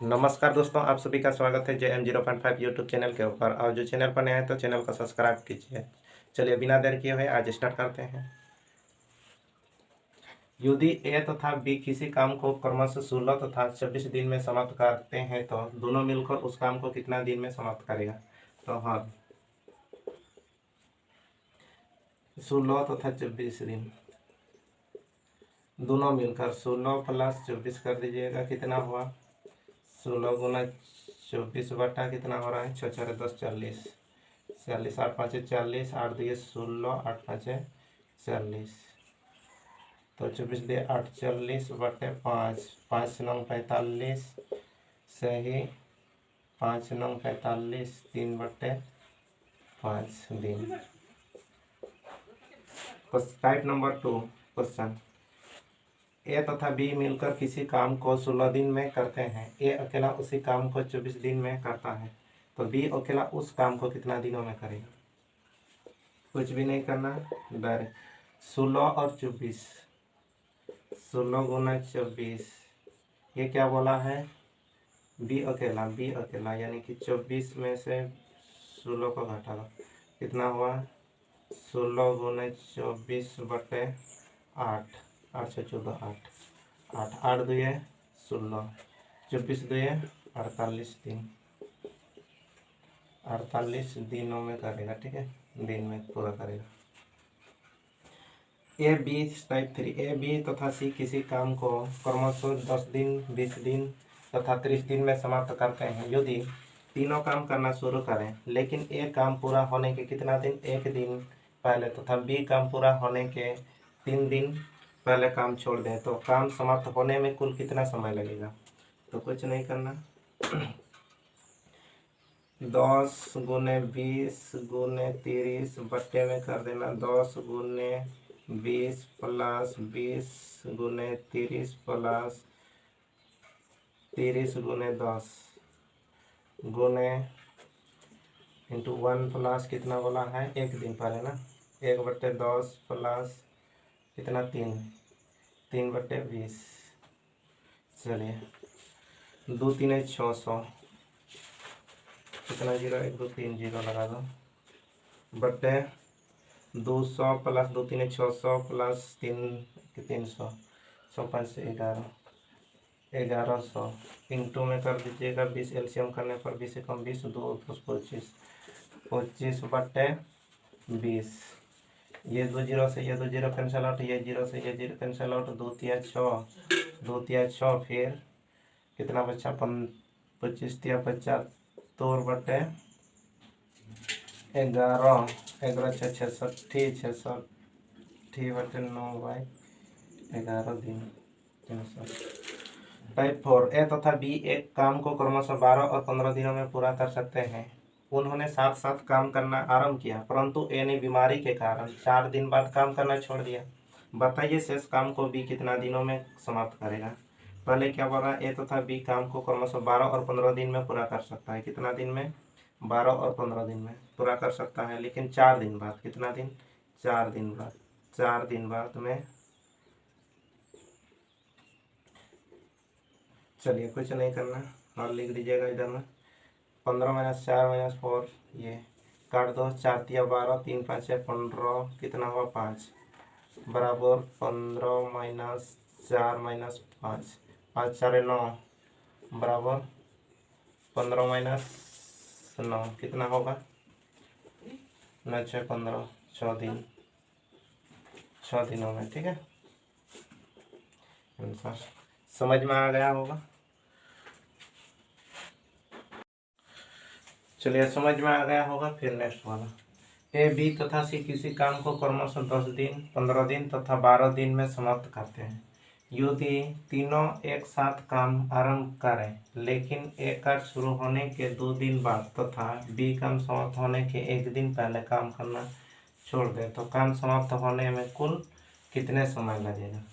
नमस्कार दोस्तों, आप सभी का स्वागत है JM0.5 यूट्यूब चैनल के ऊपर। और जो चैनल पर नया है तो चैनल को सब्सक्राइब कीजिए। चलिए बिना देर किए हुए आज स्टार्ट करते हैं। यदि ए तथा बी किसी काम को क्रमशः 16 तथा 24 दिन में समाप्त करते हैं तो दोनों मिलकर उस काम को कितना दिन में समाप्त करेगा। तो हाँ, 16 तथा 24 दिन दोनों मिलकर 16 प्लस 24 कर दीजिएगा, कितना हुआ 16 गुना 24 बटा कितना हो रहा है 6 4 10 40 40 8 5 40 8 दिए 16 8 5 40 तो 24 दिए 8 40 बटे 5 5 9 45 सही 5 9 45 3 बटे 5 दिन। Type number 2 question. ए तथा बी मिलकर किसी काम को 16 दिन में करते हैं। ए अकेला उसी काम को 24 दिन में करता है तो बी अकेला उस काम को कितना दिनों में करेगा। कुछ भी नहीं करना, डायरेक्ट 16 और 24 16 गुना 24 ये क्या बोला है बी अकेला यानी कि 24 में से 16 को घटा लो, कितना हुआ 16 गुना 24 बटे 8 8 से 14 8 8 8 दुए 16 24 दुए 48 दिन 48 दिनों में करेगा। ठीक है, दिन में पूरा करेगा। A B type 3। A B तथा सी किसी काम को क्रमशः 10 दिन 20 दिन तथा 30 दिन में समाप्त करते हैं। यदि तीनों काम करना शुरू करें लेकिन ए काम पूरा होने के कितना दिन एक दिन पहले तथा बी काम पूरा होने के 3 दिन पहले काम छोड़ दें तो काम समाप्त होने में कुल कितना समय लगेगा। तो कुछ नहीं करना, 10 गुने 20 गुने 30 बट्टे में कर देना 10 गुने 20 प्लस 20 गुने 30 प्लस 30 गुने 10 गुने इंटू 1 प्लस कितना बोला है एक दिन पहले ना 1/10 प्लस कितना 3/20। चलिए 2 3 600 कितना 0 1 2 3 0 लगा दो बटे 200 प्लस 2 3 600 प्लस 300 100 5 11 1100 इंटू में कर दीजिएगा 20 एलसीएम करने पर 20 से कम 20 2 25 25 बटे 20। ये 2 0 से ये 2 0 कैंसिल आउट, ये 0 से ये 0 कैंसिल आउट, 2 तिया 6 2 तिया 6 फिर कितना बचा 25 तिया 75 बटे 11 11 6 66 बटे 9/11 दिन 300। टाइप 4। ए तथा बी एक काम को क्रमशः 12 और 15 दिनों में पूरा कर सकते हैं। उन्होंने साथ साथ काम करना आरंभ किया परंतु ए ने बीमारी के कारण 4 दिन बाद काम करना छोड़ दिया। बताइए शेष काम को बी कितना दिनों में समाप्त करेगा। पहले क्या बोला, ए तथा बी काम को क्रमशः 12 और 15 दिन में पूरा कर सकता है। कितना दिन में 12 और 15 दिन में पूरा कर सकता है, लेकिन 4 दिन बाद कितना दिन 4 दिन बाद 4 दिन बाद में। चलिए कुछ नहीं करना और लिख दीजिएगा इधर में 15 - 4 - 4 ये काट दो 4 तिया 12 3 5 15 कितना हुआ 5 बराबर 15 - 4 - 5 5 4 9 बराबर 15 - 9 कितना होगा 9 6 15 6 दिन 6 दिनों में। ठीक है, आंसर समझ में आ गया होगा। चलिए समझ में आ गया होगा। फिर नेक्स्ट वाला, ए बी तथा सी किसी काम को क्रमशः 10 दिन 15 दिन तथा 12 दिन में समाप्त करते हैं। यदि तीनों एक साथ काम आरंभ करें लेकिन ए कार्य शुरू होने के 2 दिन बाद तथा बी काम समाप्त होने के 1 दिन पहले काम करना छोड़ दें तो काम समाप्त होने में कुल कितने समय लगेगा।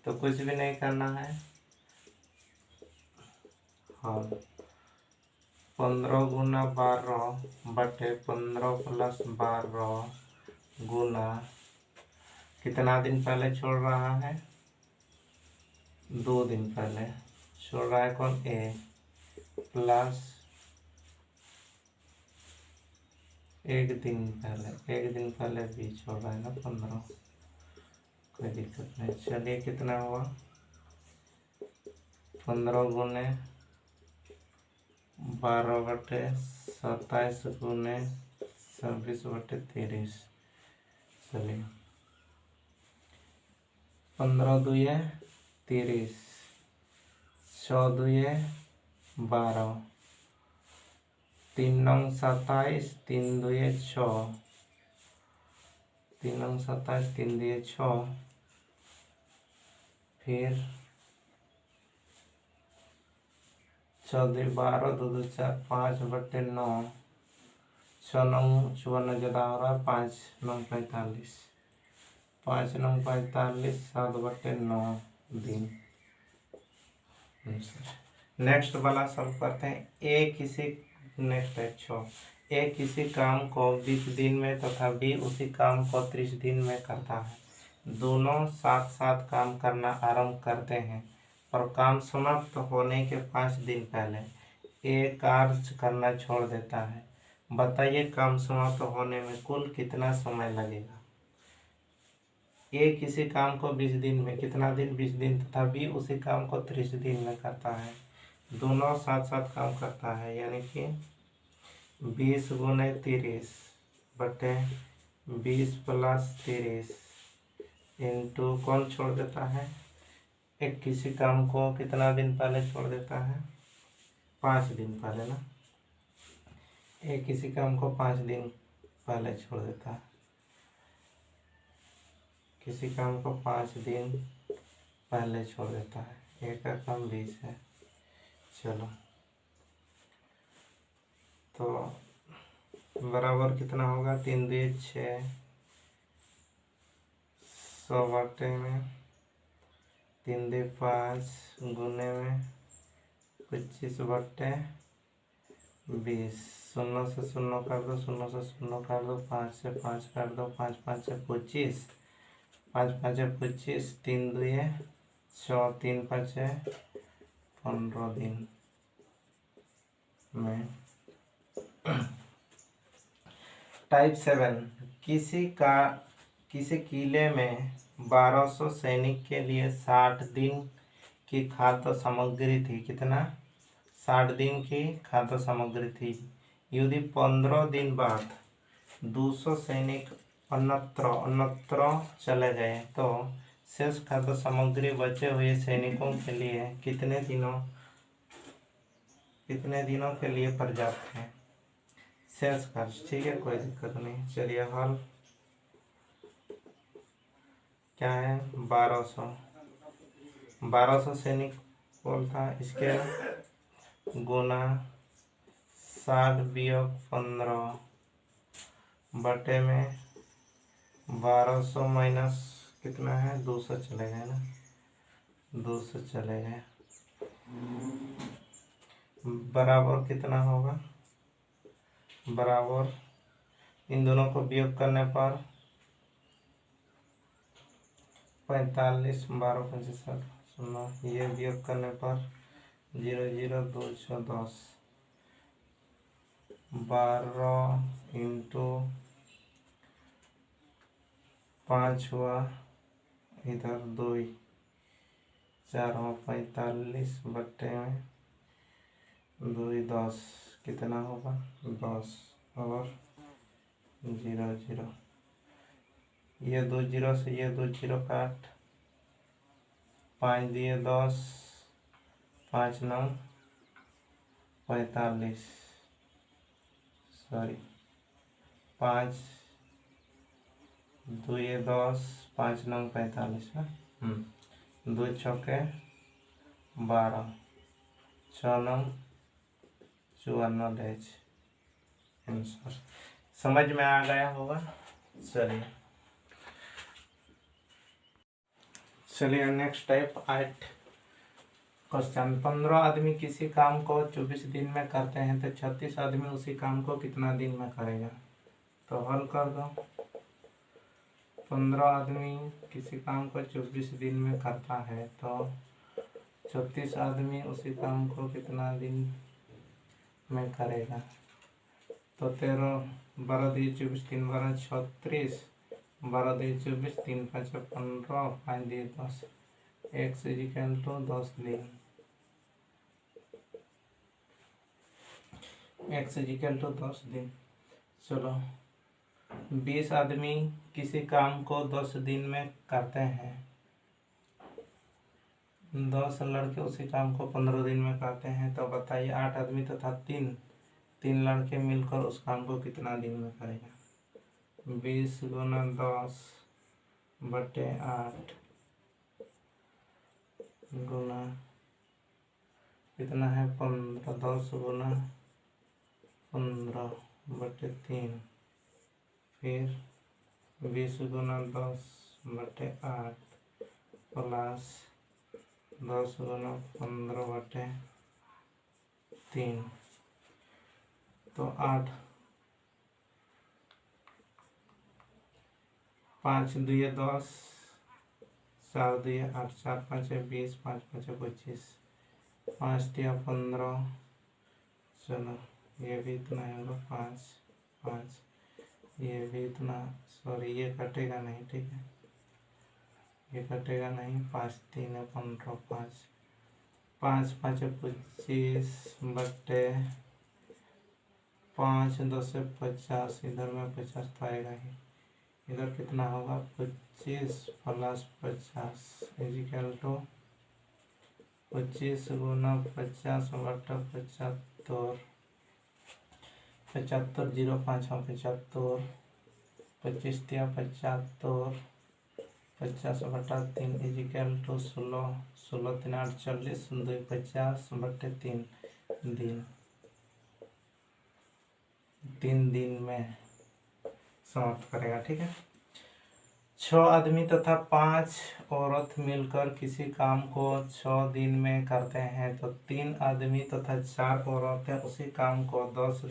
तो कुछ भी नहीं करना है, हाँ 15 गुना 12 बटे 15 प्लस 12 गुना कितना दिन पहले छोड़ रहा है 2 दिन पहले छोड़ रहा है कौन ए प्लस एक दिन पहले 20 होगा, है ना 15, कोई दिक्कत नहीं। चलिए कितना हुआ, 15 गुने 12/27 गुने 26/30। चलिए 15 दूये 30, 6 दूये 12, 3 9 27, 3 दूये 6, 3 9 27, 3 दूये 6, फिर 6 दूये 12, 2 2 4 5/9, 6 9 54 ज़्यादा हो रहा है, 5 9 45, 5 9 45, 7/9 दिन। नेक्स्ट वाला सॉल्व करते हैं। नेक्स्ट है 6। ए किसी काम को 20 दिन में तथा बी उसी काम को 30 दिन में करता है। दोनों साथ साथ काम करना आरंभ करते हैं और काम समाप्त होने के 5 दिन पहले ए कार्य करना छोड़ देता है। बताइए काम समाप्त होने में कुल कितना समय लगेगा। ए किसी काम को 20 दिन में, कितना दिन, 20 दिन, तथा बी उसी काम को 30 दिन में करता है। दोनों साथ साथ काम करता है, यानी कि 20 गुने 30 बटे 20 प्लस 30 इंटू कौन छोड़ देता है, एक किसी काम को कितना दिन पहले छोड़ देता है, 5 दिन पहले ना। एक किसी काम को 5 दिन पहले छोड़ देता है, किसी काम को 5 दिन पहले छोड़ देता है। एक का काम 20 है। चलो तो बराबर कितना होगा, 3 2 6, 100 बटे में 3 2 5 गुने में 25 बटे 20। 0 से 0 कर दो, 0 से 0 कर दो, 5 से 5 कर दो, 5 5 से 25, 5 5 से 25, 3 2 6, 3 5 15 दिन में। टाइप 7, किसी किले में 1200 सैनिक के लिए 60 दिन की खाद्य सामग्री थी। कितना, 60 दिन की खाद्य सामग्री थी। यदि 15 दिन बाद 200 सैनिक अन्यत्र चले गए तो शेष खाद्य सामग्री बचे हुए सैनिकों के लिए कितने दिनों के लिए पर्याप्त है। शेष खर्च, ठीक है, कोई दिक्कत नहीं। चलिए हल क्या है, 1200 सैनिक बोलता है, इसके गुना 60 वियोग 15 बटे में 1200 माइनस कितना है, 200 चले गए ना, 200 चले गए, बराबर कितना होगा, बराबर इन दोनों को वियोग करने पर 45, 12 25 0, ये वियोग करने पर 0 0 2 6 10, 12 इंटू 5 हुआ, इधर 2 4 हुआ, 45 बटे में 2 10, कितना होगा 10 और 0 0, ये 2 0 से ये 2 0 काट, 5 दिए 10, 5 9 45, सॉरी 5 2 10, 5 9 45 है। 2 छक्के 12, 6 9 54 डेज। आंसर समझ में आ गया होगा। चलिए नेक्स्ट टाइप 8 क्वेश्चन। 15 आदमी किसी काम को 24 दिन में करते हैं तो 36 आदमी उसी काम को कितना दिन में करेगा। तो हल कर दो। 15 आदमी किसी काम को 24 दिन में करता है तो 36 आदमी उसी काम को कितना दिन में करेगा। तो 13 12 2 24 3 12 36 12 2 24 3 5 15 5 2 10 x इजिकल टू 10 दिन x इजिकल टू 10 दिन। चलो 20 आदमी किसी काम को 10 दिन में करते हैं, 10 लड़के उसी काम को 15 दिन में करते हैं। तो बताइए 8 आदमी तथा तीन लड़के मिलकर उस काम को कितना दिन में करेगा। 20 गुना 10 बटे 8 गुना कितना है 15, 10 गुना 15 बटे 3, फिर 20 गुना 10 बटे 8 प्लस 10 गुना 15 बटे 3। तो 8 5 2 10 4 2 8 4 5 20 5 5 25 5 3 15। चलो ये भी इतना होगा 5 5, ये भी इतना, सॉरी ये कटेगा नहीं, ठीक है ये कटेगा नहीं। 5 3 15 5 5 5 25 बटे 5 10 50, इधर में 50 तो आएगा ही, इधर कितना होगा 25 प्लस 50 इजिकल टू 25 गुना 50 बटा 75 75 0 5 75 25 3 75 50 बटा 3 इजिकल टू 16 16 3 8 40 2 50 बटे 3 दिन, 3 दिन में समाप्त करेगा। ठीक है, 6 आदमी तथा 5 औरत मिलकर किसी काम को 6 दिन में करते हैं, तो 3 आदमी तथा 4 औरतें उसी काम को 10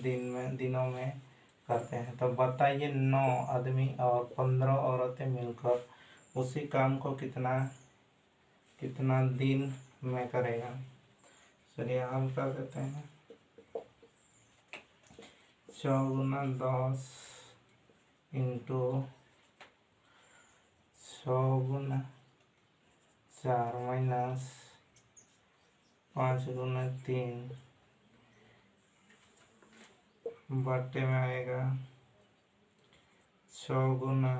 दिनों में करते हैं। तो बताइए 9 आदमी और 15 औरतें मिलकर उसी काम को कितना दिन में करेगा। चलिए हम कर देते हैं। 4 गुना 10 इंटू 6 गुना 4 माइनस 5 गुना 3 बटे में आएगा 6 गुना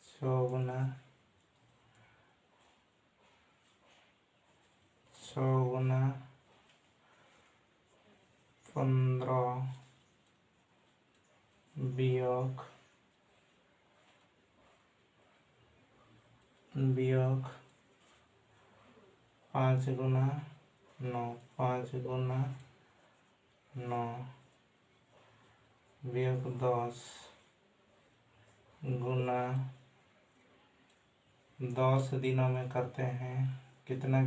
6 गुना 15 वियोग 5 गुना 9 5 गुना 9 वियोग 10 गुना 10 दिनों में करते हैं। कितना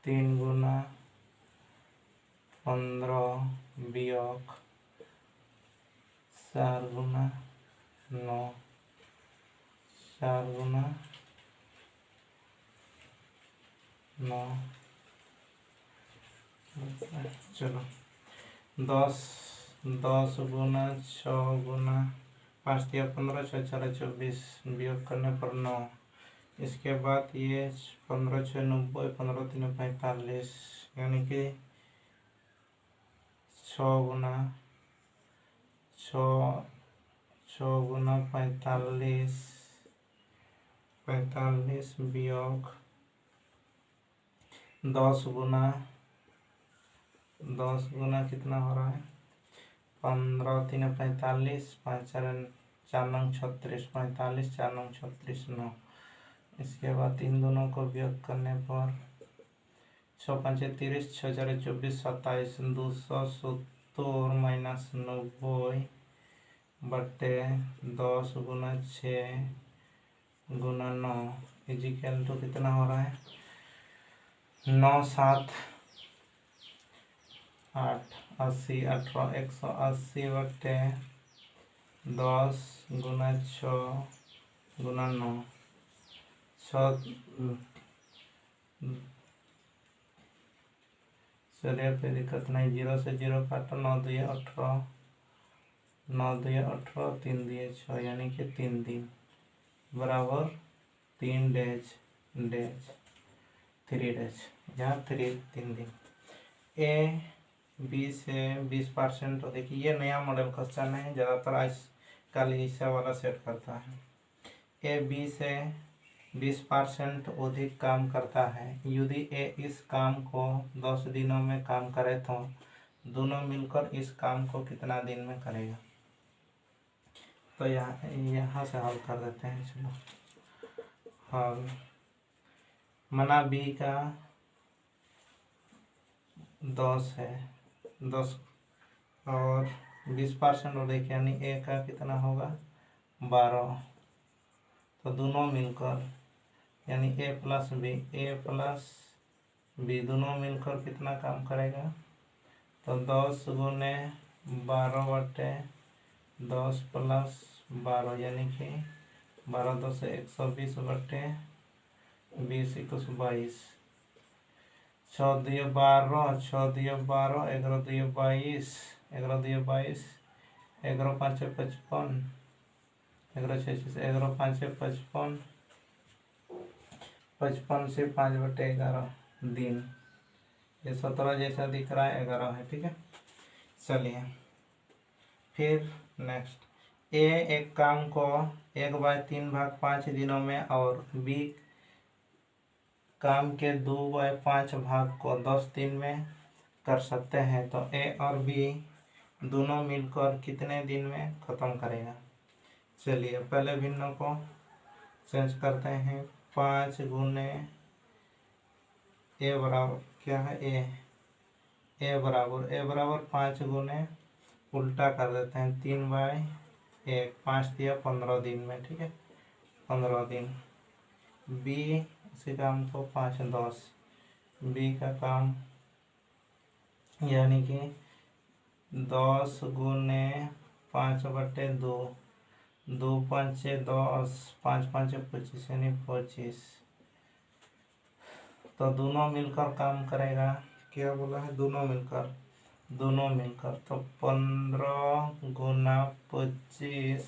3 गुना 15 वियोग 4 गुना 9 4 गुना 9। चलो 10 गुना 6 गुना 5 3 15 6 4 24 वियोग करने पर 9। इसके बाद ये 15 6 90 15 3 45, यानी कि 6 गुना 45 वियोग 10 गुना कितना हो रहा है 15 3 45 5 4 9 36 45 4 9 36 9। इसके बाद इन दोनों को वियोग करने पर 6 5 30 6 4 24 27 270 माइनस 90 बटे 10 गुना 6 गुना 9 इजिकल टू कितना हो रहा है 9 7 8 80 18 180 बटे 10 गुना 6 गुना 9 चलिए कोई दिक्कत नहीं। 0 से 0 काटो, 9 2 18, 9 2 18, 3 2 6, यानी कि 3 दिन बराबर 3 डेज 3 डेज, यहाँ 3 दिन। ए बी से 20%, तो देखिए ये नया मॉडल क्वेश्चन है, ज़्यादातर आजकल ऐसा वाला सेट करता है। ए बी से 20% अधिक काम करता है। यदि ए इस काम को 10 दिनों में काम करे तो दोनों मिलकर इस काम को कितना दिन में करेगा। तो यहाँ से हल कर देते हैं। चलो हल, मना बी का 10 है, 10 और 20% और देखिए यानी ए का कितना होगा 12। तो दोनों मिलकर यानी ए प्लस बी दोनों मिलकर कितना काम करेगा। तो 10 गुने 12 बटे 10 प्लस 12, यानी कि 12 10 120 बटे 20 = 22। 6 2 12, 6 2 12, 11 2 22, 11 2 22, 11 5 55, 11 6 11 5 55, 55 से 5 बटे 11 दिन। ये 17 जैसा दिख रहा है, 11 है, ठीक है। चलिए फिर नेक्स्ट, ए एक काम को 1/3 भाग 5 दिनों में और बी काम के 2/5 भाग को 10 दिन में कर सकते हैं। तो ए और बी दोनों मिलकर कितने दिन में ख़त्म करेगा। चलिए पहले भिन्नों को चेंज करते हैं। 5 गुने ए बराबर क्या है, ए बराबर 5 गुने उल्टा कर देते हैं 3/1, 5 दिया 15 दिन में, ठीक है, 15 दिन। बी इसी काम को 5 10, बी का काम यानी कि 10 गुने 5 बटे 2, 2 5 10, 5 5 25, यानी 25। तो दोनों मिलकर काम करेगा, क्या बोला है, दोनों मिलकर तो 15 गुना 25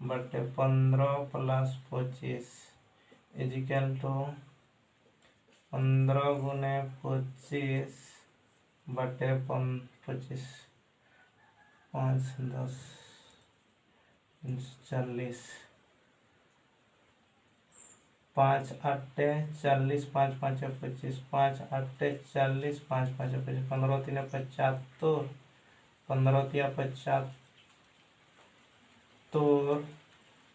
बटे 15 प्लस 25 इजिकल टू 15 गुने 25 बटे 25, 5 10 40, 5 8 40, 5 5 25, 5 8 40, 5 5 25, 15 3 75, 15 3 75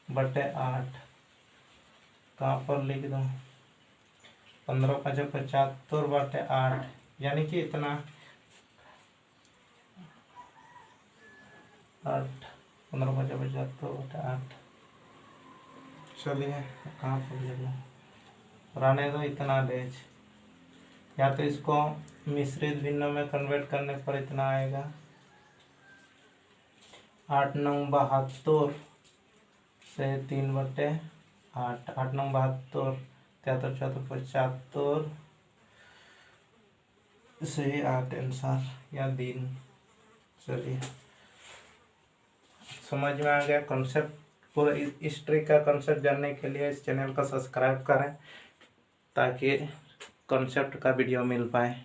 बटे 8, कहाँ पर लिख दो, 15 5 75 बटे 8, यानी कि इतना 8, 15 5 75 बटे 8। चलिए कहाँ पर लिख दो, रहने दो इतना डेज, या तो इसको मिश्रित भिन्नों में कन्वर्ट करने पर इतना आएगा 8 9 72 से 3 बटे 8, 8 9 72, 73 74 75 से 8 आंसर या दिन। चलिए समझ में आ गया कॉन्सेप्ट। पूरा इस ट्रिक का कॉन्सेप्ट जानने के लिए इस चैनल को सब्सक्राइब करें ताकि कॉन्सेप्ट का वीडियो मिल पाए।